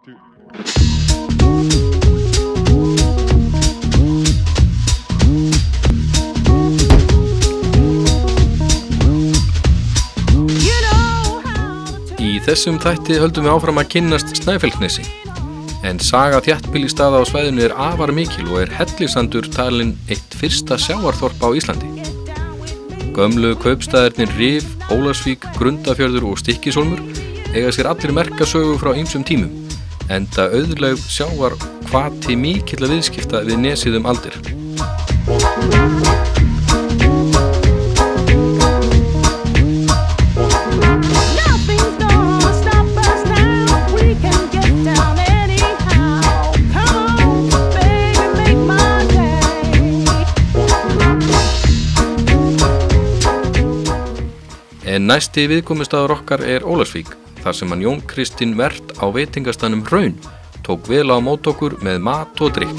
Í þessum þætti höldum við áfram að kynnast Snæfellsnesi, en saga þéttbýlisstaða á svæðinu er afar mikil og er Hellissandur talinn eitt fyrsta sjávarþorp á Íslandi. Gömlu kaupstaðirnir Rif, Ólafsvík, Grundarfjörður og Stykkishólmur eiga sér allir merka sögu frá ýmsum tímum, enda auðlegð sjávar hvati mikilla viðskipta við nesið aldir. En næsti viðkomustaður okkar er Ólafsvík, þar sem hann Jón Kristinn Vert á veitingastaðnum Hraun tók vel á mót okkur með mat og drykk.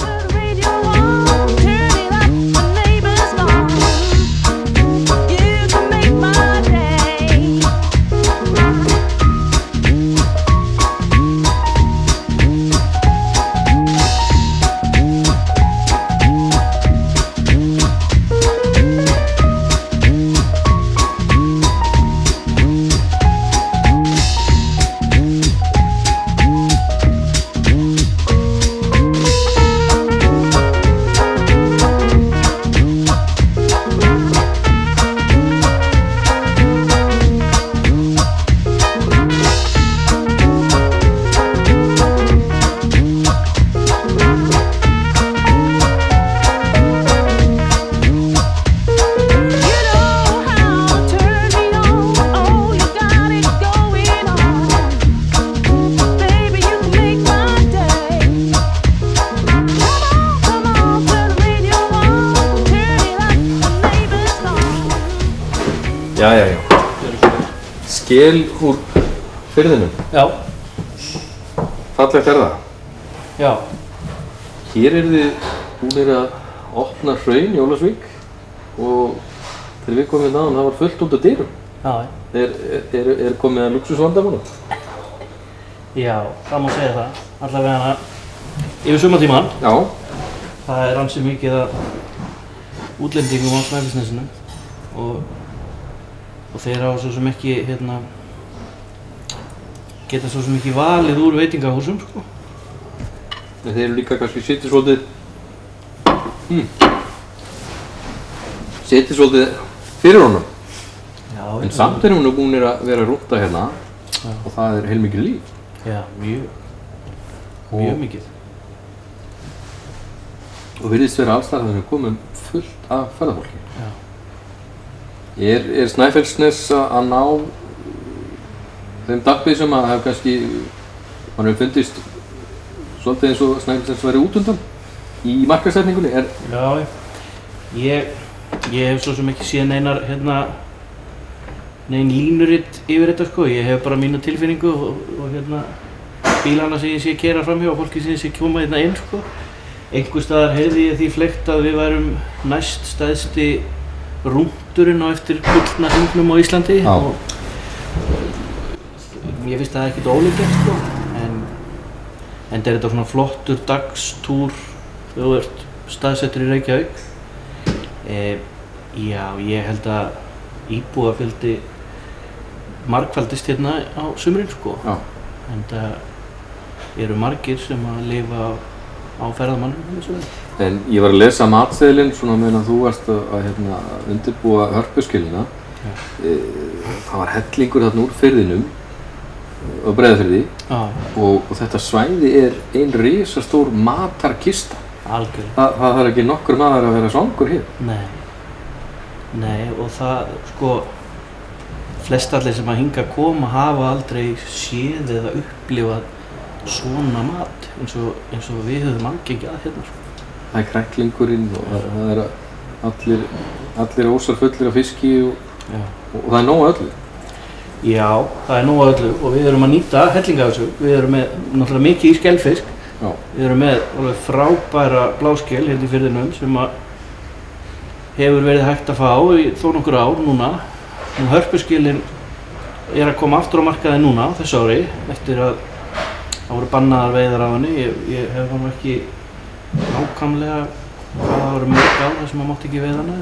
Já. Skel úr firðinum. Já. Fallegt er það. Já. Hér þið búnir að opna Hraun í Ólafsvík og þegar við komum náðan það var fullt út af dyrum. Já. Er komið að luxusvandamálum? Já, það má segja það. Allavega yfir sumartímann. Já. Það er ansi mikið að útlendingum á Snæfellsnesinu og þeir hafa svo sem ekki geta svo sem ekki valið úr veitingahúsum, sko. En þeir eru líka kannski setið svolítið fyrir honum. Já. En samt er hún búinir að vera að rúta hérna. Já. Og það er heilmikið líf. Já, mjög mikið. Og virðist vera alls þar að við komum fullt af ferðafólki. Já. Er Snæfellsnes að ná þeim dagbyssum að hef kannski, mann hefur fundist svolítið eins og Snæfellsnes væri út undan í markaðssetningunni? Já, ég hef svo sem ekki séð nein línuritt yfir þetta, sko. Ég hef bara mína tilfinningu og bílana sem ég sé keyra framhjá og fólki sem ég sé koma hérna inn, sko. Einhvers staðar heyrði ég því fleygt að við værum næst stærsti rúndurinn á eftir gullna hringnum á Íslandi. Já. Og ég finnst það ekkert ólíklegt, sko. En er þetta svona flottur dagstúr þegar þú ert staðsettur í Reykjavík. Já, ég held að íbúafjöldi margfaldist hérna á sumrin, sko. Já. En það eru margir sem að lifa á ferðamannum þessu veginn. En ég var að lesa matseðilinn svona meðan þú varst að undirbúa hörpuskilina. Það var hellingur þarna úr firðinum á Breiðafirði. Og þetta svæði er ein risastór matarkista. Algjörlega. Það þarf ekki nokkur maður að vera svangur hér. Nei, og það, sko, flestallir sem að hingað koma hafa aldrei séð eða upplifað svona mat eins og við höfum aðgengi að hérna, sko. Það er kræklingurinn og það er allir ósar fullir af fiski og það er nóg af öllu. Já, það er nóg af öllu og við erum að nýta helling af þessu. Við erum með náttúrulega mikið í skelfisk. Já. Við erum með alveg frábæra bláskel hérna í firðinum sem að hefur verið hægt að fá í þó nokkur ár núna. En hörpuskilin er að koma aftur á markaði núna þessu ári eftir að það voru bannaðar veiðar á henni. Ég hef það nú ekki nákvæmlega hvað það voru mörg ár þar sem maður mátti ekki veiða hana.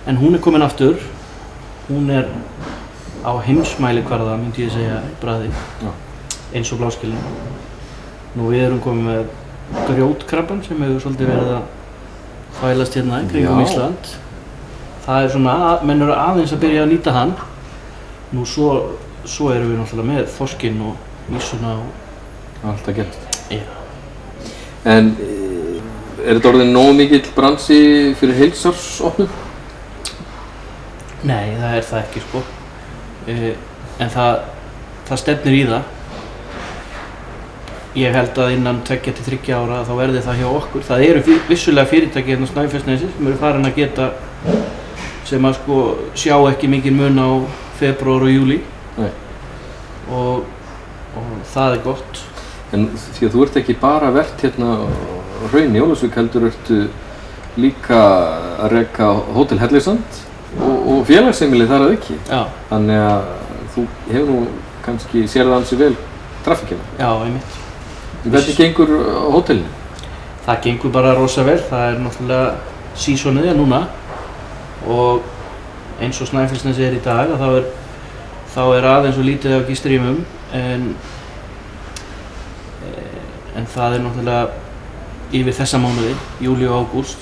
En hún komin aftur. Hún á heimsmælikvarða, myndi ég segja, í bragði. Eins og bláskilin. Nú við erum komið með grjótkrabbann sem hefur svolítið verið að þvælast hérna í kringum Ísland. Það svona, menn eru aðeins að byrja að nýta hann. Nú svo erum við náttúrulega með þorskinn og ýsuna og alltaf gert. Já. En þetta orðin nógu mikill bransi fyrir heilsársopnum? Nei, það það ekki sko. En það stefnir í það. Ég held að innan 2 til 3 ára þá verði það hjá okkur. Það eru vissulega fyrirtæki hérna á Snæfellsnesi sem eru farin að geta sem að sko sjá ekki mikinn mun á febrúar og júlí. Nei. Og það gott. En því að þú ert ekki bara vert hérna á Hrauni í Ólafsvík heldur ertu líka að reka Hótel Hellisand og félagsheimili þar að auki. Já. Þannig að þú hefur nú kannski séð ansi vel traffíkina. Já, einmitt. Hvernig gengur hótelinu? Það gengur bara rosa vel. Það náttúrulega sísonið núna og eins og Snæfellsnesi í dag þá aðeins og lítið af gistirímum en það náttúrulega yfir þessa mánuði, júlí og ágúst,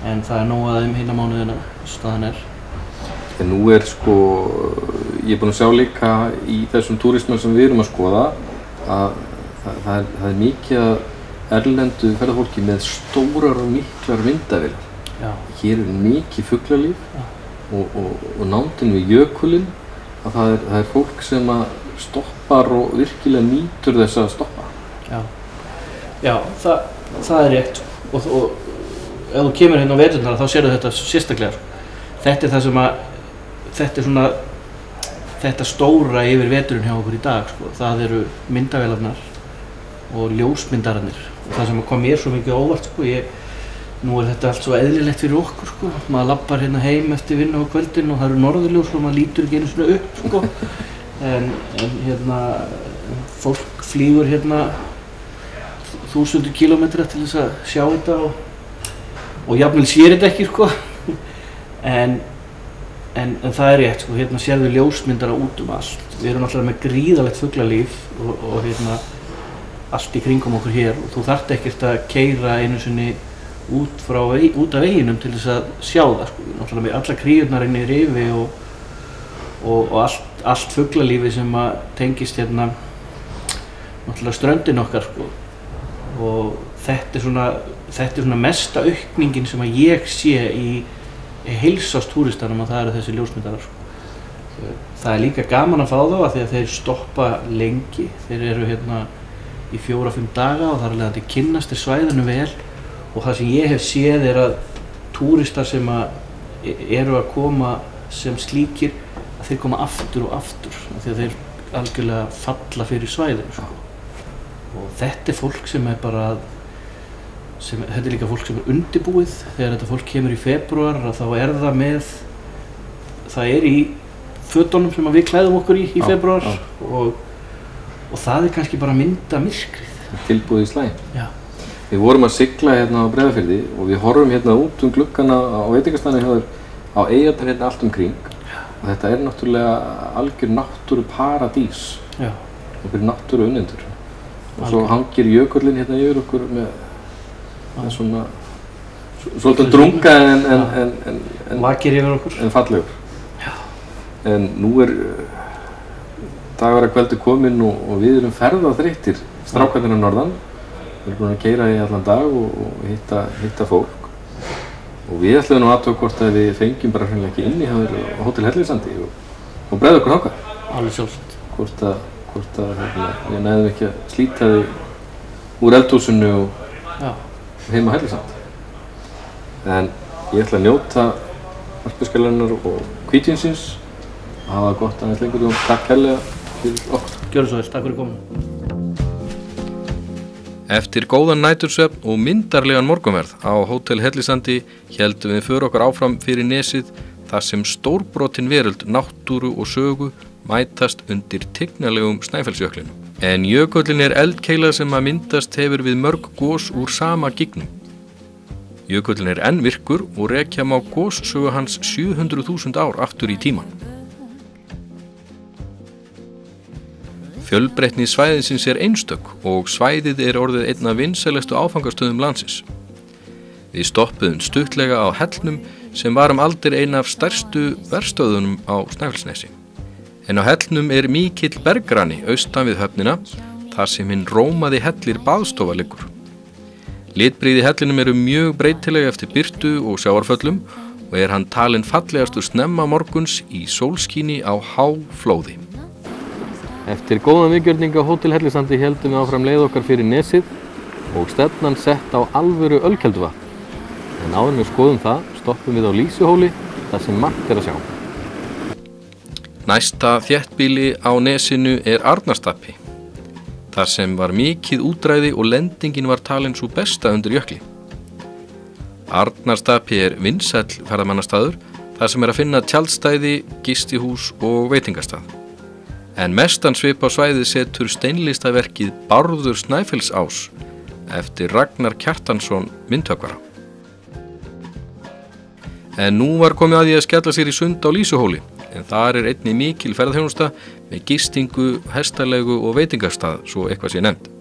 en það nóg að þeim heila mánuðina, staðan En nú sko, ég búinn að sjá líka í þessum túrisma sem við erum að skoða að það mikið af erlendu ferðafólki með stórar og miklar myndavélar. Já. Hér mikið fuglalíf og nándin við jökulinn að það fólk sem að stoppar og virkilega nýtur þess að stoppa. Já, það rétt og ef þú kemur hérna á veturnar þá sérðu þetta sérstaklega. Þetta svona þetta stóra yfir veturinn hjá okkur í dag sko. Það eru myndavélarnar og ljósmyndararnir og það sem kom mér svo mikið óvart sko. Nú þetta allt svo eðlilegt fyrir okkur sko. Maður lappar hérna heim eftir vinnu á kvöldin og það eru norðurljós og maður lítur ekki einu svona upp sko. en hérna fólk flýgur hérna 1000 kílómetra til þess að sjá þetta og jafnvel sér þetta ekki sko. En það rétt sko, hérna sérðu ljósmyndara út allt. Við erum náttúrulega með gríðarlegt fuglalíf og hérna allt í kringum okkur hér og þú þarft ekkert að keyra einu sinni út af veginum til þess að sjá það sko. Náttúrulega með alla kríurnar inn í rifi og allt fuglalífi sem að tengist hérna náttúrulega ströndin okkar sko. Og þetta er svona mesta aukningin sem að ég sé í heilsástúristanum og það eru þessi ljósmyndarar sko. Það líka gaman að fá þá af því að þeir stoppa lengi. Þeir eru hérna í 4-5 daga og það er alveg að kynnast svæðinu vel og það sem ég hef séð að túristar sem eru að koma sem slíkir að þeir koma aftur og aftur af því að þeir algjörlega falla fyrir svæðinu sko. Og þetta fólk sem bara þetta líka fólk sem undirbúið. Þegar þetta fólk kemur í febrúar þá það með það í fötunum sem við klæðum okkur í febrúar og það kannski bara mynda myrkrið. Tilbúið í slæginn. Já. Við vorum að sigla hérna á Breiðafirði og við horfum hérna út gluggana á veitingastaðnum hjá þér á eyjarnar hérna allt kring. Og þetta náttúrulega algjör náttúruparadís. Já. Okkur náttúruunnendur. Og svo hangir jökullinn hérna yfir okkur með svona svolítið drunga en vakir yfir okkur. En fallegur. Já. En nú dagur að kvöldi kominn og við erum ferðaþreyttir strákarnir að norðan. Við erum búin að keyra í allan dag og hitta fólk. Og við ætluðum nú að athuga hvort að við fengjum bara hreinlega ekki inni hjá Hótel Hellisandi og bregða okkur þangað. Alveg sjálfsagt. Hvort að við næðum ekki að slíta þig úr eldhúsinu og heim á Hellisand. En ég ætla að njóta Harpiskalunar og hvítvínsins og hafa það gott aðeins lengur og takk kærlega fyrir okkur. Gjörðu svo vel, takk fyrir komuna. Eftir góðan nætursvefn og myndarlegan morgunverð á Hótel Hellisandi héldum við för okkur áfram fyrir nesið þar sem stórbrotin veröld náttúru og sögu mætast undir tignalegum Snæfellsjöklinum. En jökullinn eldkeila sem að myndast hefur við mörg gos úr sama gígnum. Jökullinn enn virkur og rekja má gossögu hans 700.000 ár aftur í tímann. Fjölbreytni svæðisins einstök og svæðið orðið einn af vinsælustu áfangastöðum landsins. Við stoppuðum stuttlega á Hellnum sem var aldir ein af stærstu verstöðunum á Snæfellsnesi. En á Hellnum mikill bergrani austan við höfnina, þar sem hinn rómaði hellir baðstofa liggur. Litbrigði hellinum mjög breytileg eftir birtu og sjávarföllum og hann talinn fallegastur snemma morguns í sólskíni á háflóði. Eftir góðan viðgjörning á Hótel Hellissandi héldum við áfram leið okkar fyrir nesið og stefnan sett á alvöru ölkelduvatn. En áður en við skoðum það, stoppum við á Lýsuhóli, þar sem margt að sjá. Næsta þéttbýli á nesinu Arnarstapi, þar sem var mikið útræði og lendingin var talin sú besta undir jökli. Arnarstapi vinsæll ferðamannastaður, þar sem að finna tjaldstæði, gistihús og veitingastað. En mestan svip á svæðið setur steinlistaverkið Bárður Snæfellsás eftir Ragnar Kjartansson myndhöggvara. En nú var komið að því að skella sér í sund á Lýsuhóli, en þar einnig mikil ferðaþjónusta með gistingu, hestalegu og veitingastað, svo eitthvað sé nefnt.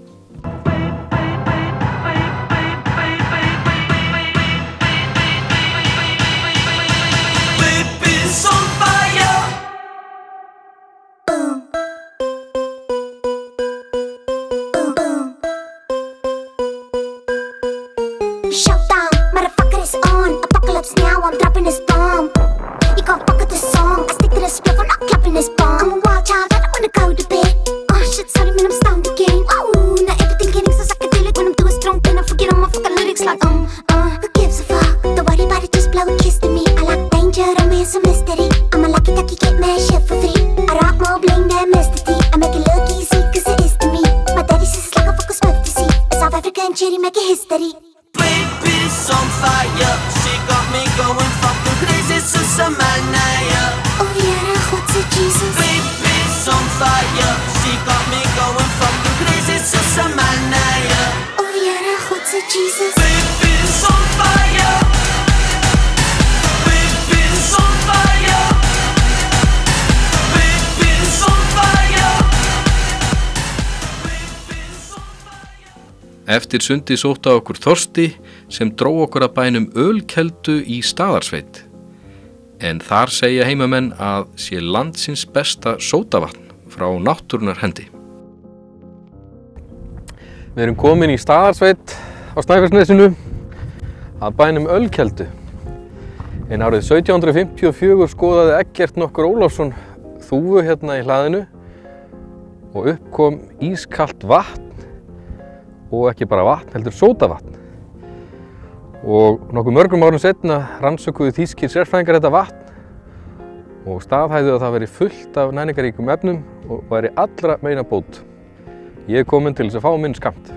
Eftir sundi sótti okkur Þorsti sem dró okkur að bænum Ölkeldu í Staðarsveit. En þar segja heimamenn að sé landsins besta sódavatn frá náttúrunnar hendi. Við erum komin í Staðarsveit á Snæfellsnesinu að bænum Ölkeldu. En árið 1754 skoðaði Eggert nokkur Ólafsson þúfu hérna í hlaðinu og upp kom ískalt vatn. Og ekki bara vatn, heldur sódavatn. Og nokkuð mörgum árum seinna rannsökuðu þýskir sérfræðingar þetta vatn og staðhæfðu að það veri fullt af næringaríkum efnum og væri allra meina bót. Ég komin til þess að fá minn skammt.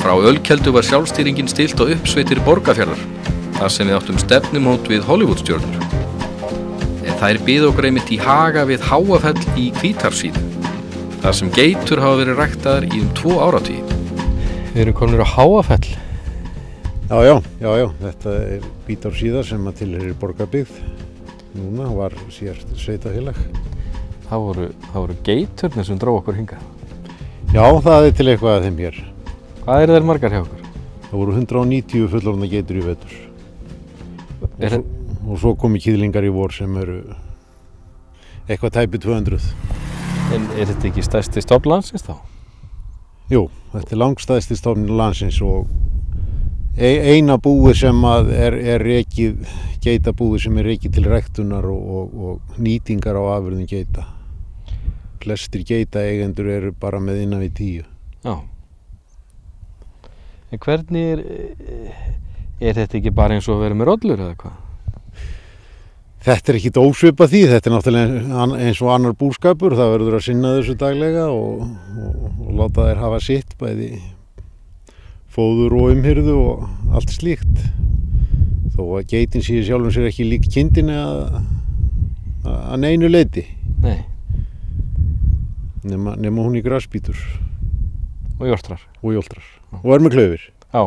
Frá Ölkeldu var sjálfstýringin stillt á uppsveitir Borgarfjarðar, þar sem við áttum stefnumót við Hollywoodstjörnur. En þær biðu okkur einmitt í Haga við Háafell í Hvítársíðu, þar sem geitur hafa verið ræktaðar í 2 áratugi. Við erum komnir á Háafell. Já, þetta Hvítársíða sem að tilheyrir Borgarbyggð. Núna var síðast sveitafélag. Það voru geiturnar sem dró okkur hingað. Já, það til eitthvað að þeim hér. Hvað þær margar hjá okkur? Það voru 190 fullorðna geitur í vetur. Og svo komu kýðlingar í vor sem eru eitthvað tæpi 200. En þetta ekki stærsti stofn landsins þá? Jú, þetta langstærsti stofn landsins og eina búið sem að rekið, geitabúið sem rekið til ræktunar og nýtingar á afurðum geita. Flestir geitaeigendur eru bara með innan við 10. Já. En hvernig Er þetta ekki bara eins og að vera með rollur eða hvað? Þetta ekkit ósvipað því, þetta náttúrulega eins og annar búskapur, það verður að sinna þessu daglega og láta þær hafa sitt, bæði fóður og umhirðu og allt slíkt. Þó að geitin sé sjálfum sér ekki lík kindinni að neinu leyti. Nei. Nema hún í grasbítur. Og jórtrar. Og jóltrar. Og er með klaufir. Já.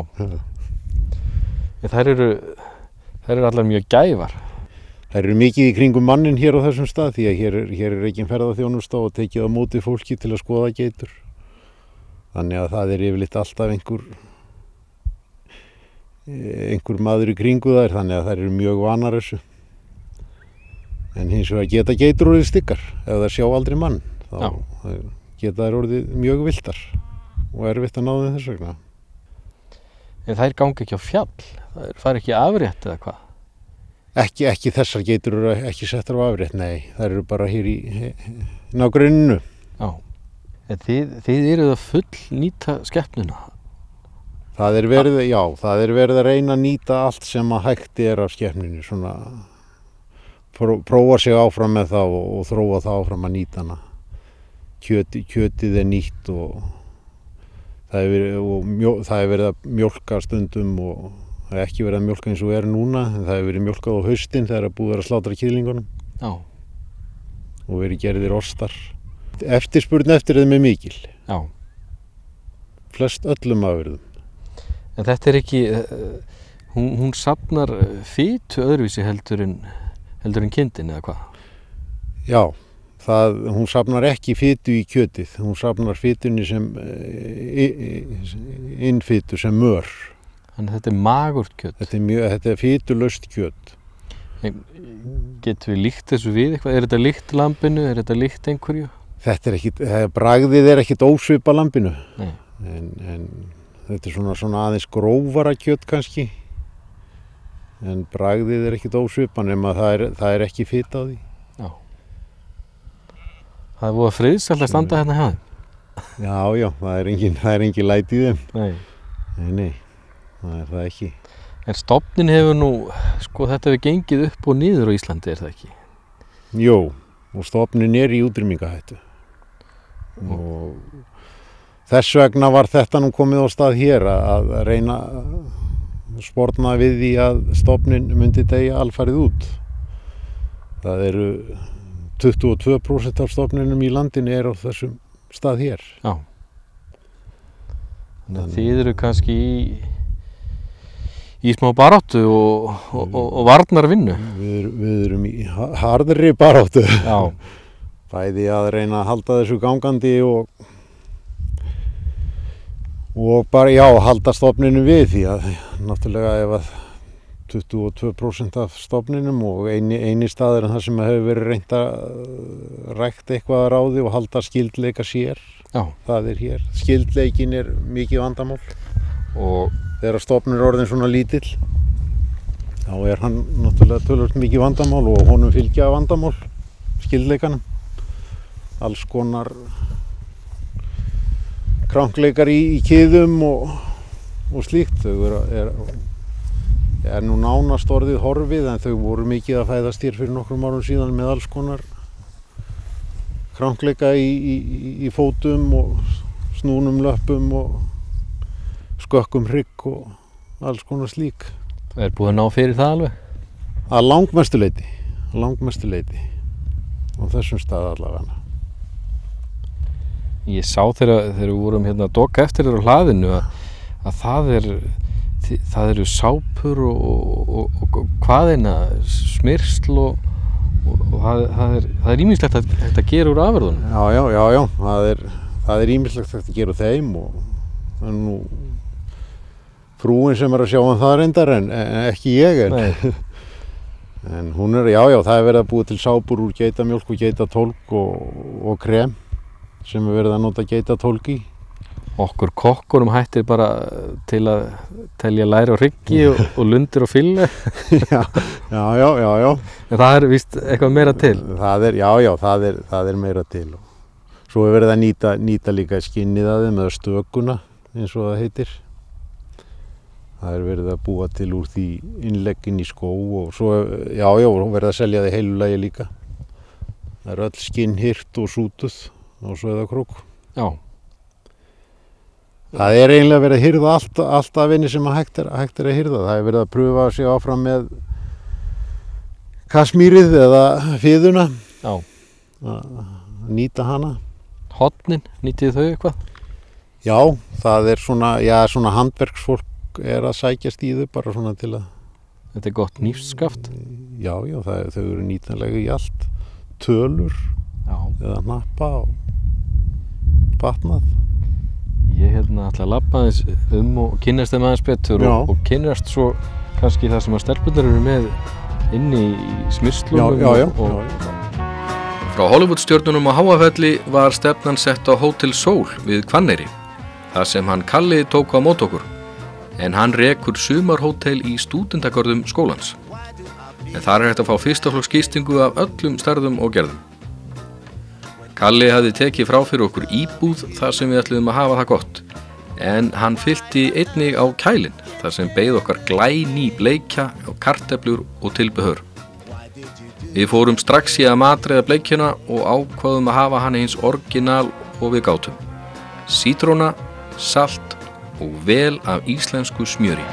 Þær eru allar mjög gæfar. Þær eru mikið í kringum mannin hér á þessum stað því að hér er reikin ferðaþjónusta og tekið á móti fólki til að skoða geitur. Þannig að það er yfirleitt alltaf einhver maður í kringu þær, þannig að þær eru mjög vanar þessu. En hins vegar geta geitur orðið stykkar ef það sjá aldrei mann. Þá geta þær orðið mjög villtar og erfitt að ná þeim þess vegna. En þær ganga ekki á fjall? Það fær ekki afrétt eða hvað? Ekki þessar geitur eru ekki settar á afrétt, nei. Þær eru bara hér í nágrenninu. Já. En þið eruð að full nýta skepnuna? Það er verið að reyna að nýta allt sem að hægt er af skepninu, svona prófa sig áfram með það og þróa það áfram að nýta hana. Kjötið er nýtt og það er verið að mjólka stundum og það er ekki verið að mjólka eins og er núna, en það hefur verið mjólkað á haustin þegar búið að slátra kýlingunum. Já. Og verið gerðir ostar. Eftirspurn eftir þeim er mikil. Já. Flest öllum afurðum. En þetta er ekki, hún safnar fitu öðruvísi heldur en kindin eða hvað? Já, hún safnar ekki fitu í kjötið, hún safnar fitunni sem innfitu sem mör. Þannig að þetta er magurt kjöt? Þetta er fitulaust kjöt. Getum við líkt þessu við eitthvað? Er þetta líkt lambinu? Er þetta líkt einhverju? Bragðið er ekkit ósvipað lambinu. Nei. En þetta er svona aðeins grófara kjöt kannski. En bragðið er ekkit ósvipað nema það er ekki fita á því. Já. Það er búið að friðsælt að standa hérna hjá þeim? Já, það er engin læti í þeim. Nei. Það er það ekki. En stofninn hefur þetta hefur gengið upp og niður á Íslandi, er það ekki? Jú, og stofninn er í útrýmingahættu. Og þess vegna var þetta komið á stað hér að reyna að sporna við því að stofninn myndi deyja alfarið út. Það eru 22% af stofninum í landinu er á þessum stað hér. Já. Þannig að þið eru kannski í smá baráttu og varnarvinnu. Við erum í harðri baráttu. Já. Bæði að reyna að halda þessu gangandi og bara halda stofninu við því að náttúrulega ef að 22% af stofninum og eini staður en það sem hefur verið reynt að rækta eitthvað að ráði og halda skyldleika sér. Já. Það er hér. Skyldleikin er mikið vandamál og þegar stofninn er orðinn svona lítill þá er hann náttúrulega töluvert mikið vandamál og honum fylgja vandamál, skyldleikanum. Alls konar krankleikar í kiðum og slíkt. Þau er nú nánast orðið horfið en þau voru mikið að fæðast hér fyrir nokkrum árum síðan með alls konar krankleika í fótum og snúnum löppum og skökkum hrygg og alls konar slík. Er búið að ná fyrir það alveg? Að langmestu leyti á þessum stað allavega. Ég sá þegar við vorum hérna að doka eftir þér á hlaðinu að það eru sápur og hvaðeina smyrsl og það er ýmislegt að gera úr afurðunum. Já, það er ýmislegt að gera úr þeim og það er nú frúin sem er að sjá það reyndar en ekki ég en hún er, það er verið að búa til sápur úr geitamjólk og geitatólg og krem sem er verið að nota geitatólg í. Okkur kokkurum hættir bara til að telja læri og hryggi og lundir og fylli. Já. En það er víst eitthvað meira til? Það er meira til. Svo er verið að nýta líka skinnið að þeim eða stökuna eins og það heitir. Það verið að búa til úr því innleggin í skó og svo, já, verið að selja það heilu lagi líka. Það öll skinn hirt og sútuð á Sauðárkrók. Já. Það eiginlega verið að hirða allt af henni sem hægt er að hirða. Það verið að pröfa sig áfram með kasmírið eða fiðuna. Já. Að nýta hana. Hornin, nýtið þau eitthvað? Já, það svona handverksfólk að sækjast í þau bara svona til að... Þetta gott nýfskaft? Já, þau eru nýtanlega í allt. Tölur eða hnappa og batnað. Ég ætla að labba aðeins og kynnast þeim aðeins betur og kynnast svo kannski það sem að stelpunir eru með inni í smyrslunum. Já. Frá Hollywoodstjörnunum á Háafelli var stefnan sett á Hótel Sól við Hvanneyri, þar sem hann Kalli tók á mót okkur, en hann rekur sumarhótel í stúdentagörðum skólans. En þar hægt að fá fyrstaflokks gistingu af öllum stærðum og gerðum. Kalli hafði tekið frá fyrir okkur íbúð þar sem við ætluðum að hafa það gott, en hann fyllti einnig á kælin þar sem beið okkar glæný bleikja og kartöflur og tilbehör. Við fórum strax í að matreiða bleikjuna og ákváðum að hafa hann eins orginal og við gátum. Sítróna, salt og vel af íslensku smjöri.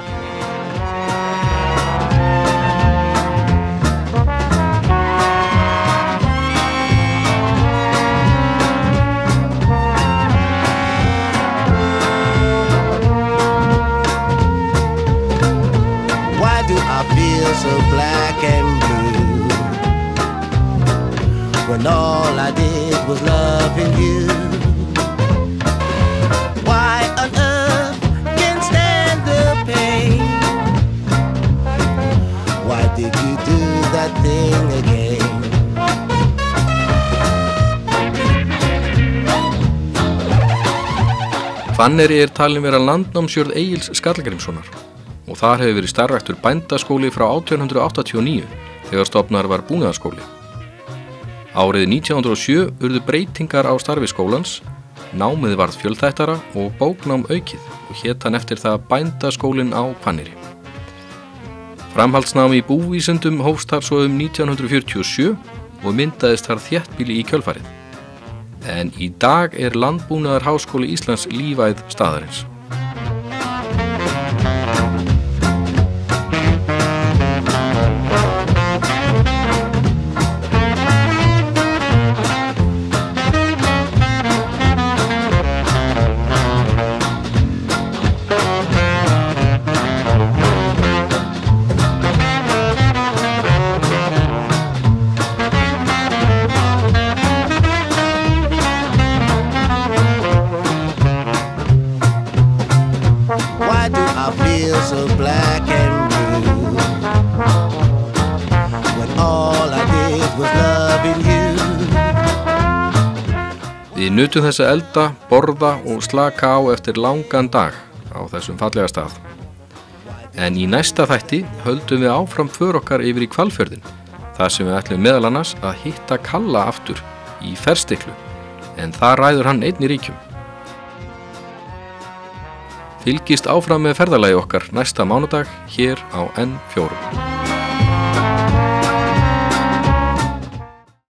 So black and blue when all I did was loving you. Why on earth can't stand the pain? Why did you do that thing again? Hvanneyri talin vera landnámsjörð Egils Skallagrímssonar og þar hefur verið starfræktur bændaskóli frá 1889 þegar stofnaður var búnaðarskóli. Árið 1907 urðu breytingar á starfi skólans, námið varð fjölþættara og bóknám aukið og hét hann eftir það bændaskólinn á Hvanneyri. Framhaldsnámi í búvísindum hófst þar svo 1947 og myndaðist þar þéttbýli í kjölfarið. En í dag Landbúnaðarháskóli Íslands lífæð staðarins. So black and blue when all I did was loving you. Við nutum þess að elda, borða og slaka á eftir langan dag á þessum fallega stað. En í næsta þætti höldum við áfram för okkar yfir í Hvalfjörðinn, þar sem við ætlum meðal annars að hitta Kalla aftur í Ferstiklu, en þar ræður hann einn í ríkjum. Fylgist áfram með ferðalagi okkar næsta mánudag hér á N4.